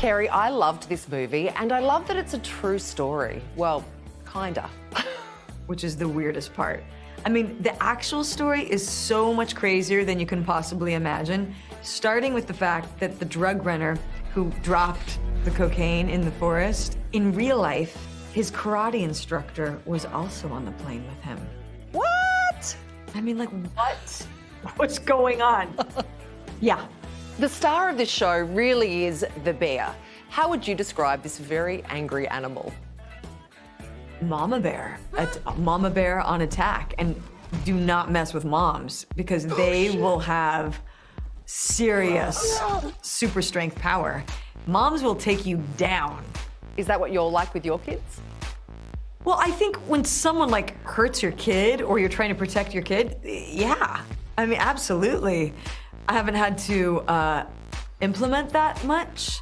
Keri, I loved this movie and I love that it's a true story. Well, kinda. Which is the weirdest part. I mean, the actual story is so much crazier than you can possibly imagine, starting with the fact that the drug runner who dropped the cocaine in the forest, in real life, his karate instructor was also on the plane with him. What? I mean, like, what? What's going on? Yeah. The star of this show really is the bear. How would you describe this very angry animal? Mama bear. Mama bear on attack. And do not mess with moms because they will have serious super strength power. Moms will take you down. Is that what you're like with your kids? Well, I think when someone like hurts your kid or you're trying to protect your kid, yeah. I mean, absolutely. I haven't had to implement that much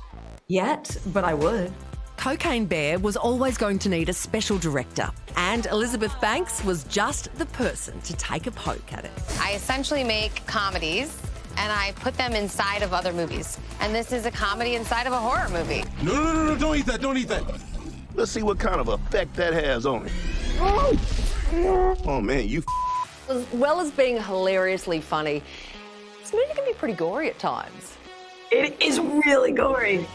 yet, but I would. Cocaine Bear was always going to need a special director, and Elizabeth Banks was just the person to take a poke at it. I essentially make comedies and I put them inside of other movies. And this is a comedy inside of a horror movie. No, don't eat that, don't eat that. Let's see what kind of effect that has on it. Oh man, you As well as being hilariously funny, this movie can be pretty gory at times. It is really gory.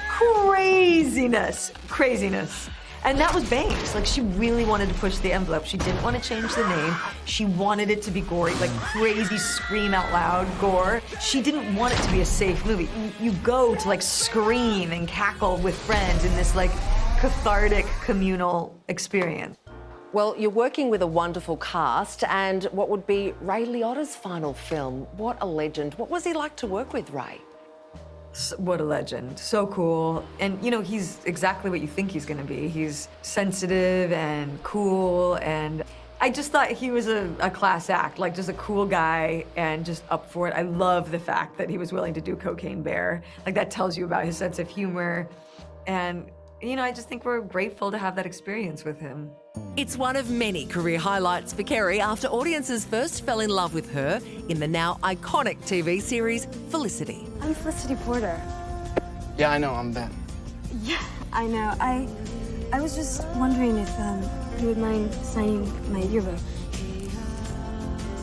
Craziness. And that was Banks. Like, she really wanted to push the envelope. She didn't want to change the name. She wanted it to be gory, like crazy scream out loud gore. She didn't want it to be a safe movie. You go to like scream and cackle with friends in this like cathartic communal experience. Well, you're working with a wonderful cast and what would be Ray Liotta's final film. What a legend. What was he like to work with, Ray? What a legend. So cool. And, you know, he's exactly what you think he's going to be. He's sensitive and cool, and I just thought he was a class act, like just a cool guy and just up for it. I love the fact that he was willing to do Cocaine Bear. Like, that tells you about his sense of humor. And, you know, I just think we're grateful to have that experience with him. It's one of many career highlights for Keri after audiences first fell in love with her in the now iconic TV series Felicity. I'm Felicity Porter. Yeah, I know, I'm Ben. Yeah, I know. I was just wondering if you would mind signing my yearbook.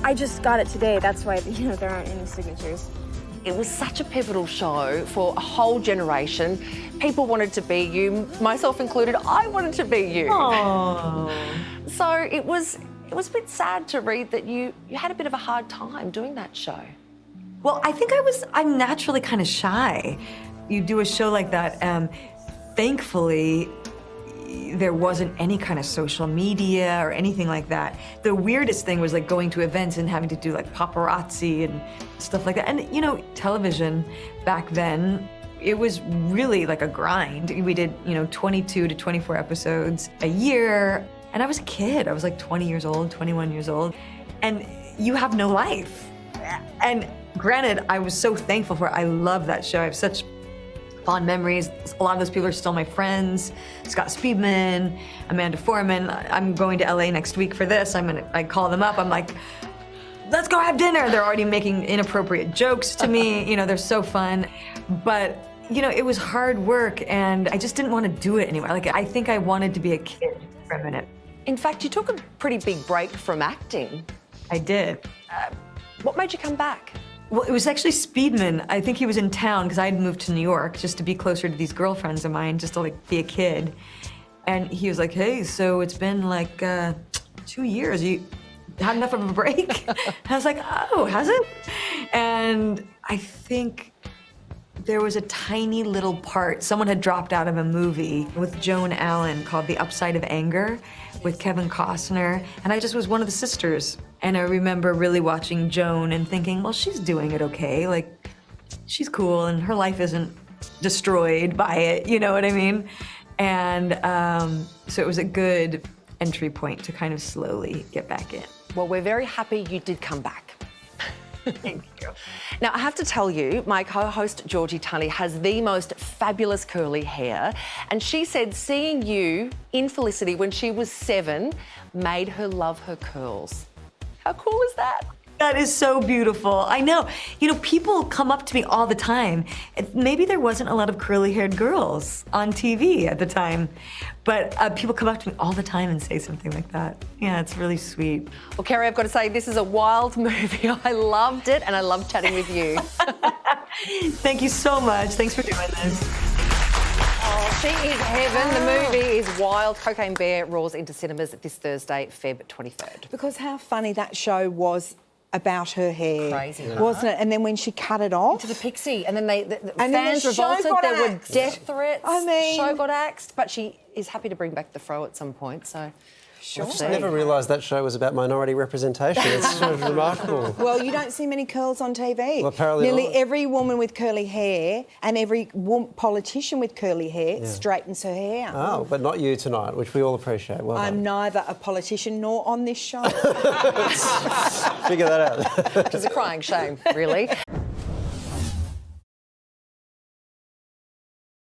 I just got it today. That's why, you know, there aren't any signatures. It was such a pivotal show for a whole generation. People wanted to be you, myself included. I wanted to be you. Oh. So it was a bit sad to read that you had a bit of a hard time doing that show. Well, I think I'm naturally kind of shy. You do a show like that, thankfully, there wasn't any kind of social media or anything like that. The weirdest thing was like going to events and having to do like paparazzi and stuff like that. And you know, television back then, it was really like a grind. We did, you know, 22 to 24 episodes a year. And I was a kid. I was like 20 years old, 21 years old. And you have no life. And granted, I was so thankful for it. I love that show. I have such fond memories. A lot of those people are still my friends. Scott Speedman, Amanda Foreman. I'm going to LA next week for this. I call them up. I'm like, let's go have dinner. They're already making inappropriate jokes to me. You know, they're so fun. But, you know, it was hard work and I just didn't want to do it anymore. Like, I think I wanted to be a kid for a minute. In fact, you took a pretty big break from acting. I did. What made you come back? Well, it was actually Speedman. I think he was in town because I had moved to New York just to be closer to these girlfriends of mine, just to like be a kid. And he was like, hey, so it's been like 2 years. You had enough of a break? I was like, oh, has it? And I think there was a tiny little part. Someone had dropped out of a movie with Joan Allen called The Upside of Anger with Kevin Costner. And I just was one of the sisters. And I remember really watching Joan and thinking, well, she's doing it okay. Like, she's cool and her life isn't destroyed by it, you know what I mean? And so it was a good entry point to kind of slowly get back in. Well, we're very happy you did come back. Thank you. Now, I have to tell you, my co-host Georgie Tully has the most fabulous curly hair, and she said seeing you in Felicity when she was 7 made her love her curls. How cool is that? That is so beautiful. I know. You know, people come up to me all the time. Maybe there wasn't a lot of curly-haired girls on TV at the time, but people come up to me all the time and say something like that. Yeah, it's really sweet. Well, Keri, I've got to say, this is a wild movie. I loved it, and I loved chatting with you. Thank you so much. Thanks for doing this. Oh, she is heaven. The movie is wild. Cocaine Bear roars into cinemas this Thursday, Feb 23rd. Because how funny that show was about her hair. Crazy, right? Wasn't it? And then when she cut it off. To the pixie, and then the And then fans the show revolted. got There were axed. death threats. I mean- show got axed, but she is happy to bring back the fro at some point. So, Sure. we'll I see. never realised that show was about minority representation. It's sort of remarkable. Well, you don't see many curls on TV. Well, apparently Nearly not. every woman with curly hair and every politician with curly hair straightens her hair. Oh, but not you tonight, which we all appreciate. Well I'm done. neither a politician nor on this show. Figure that out. It's a crying shame, really.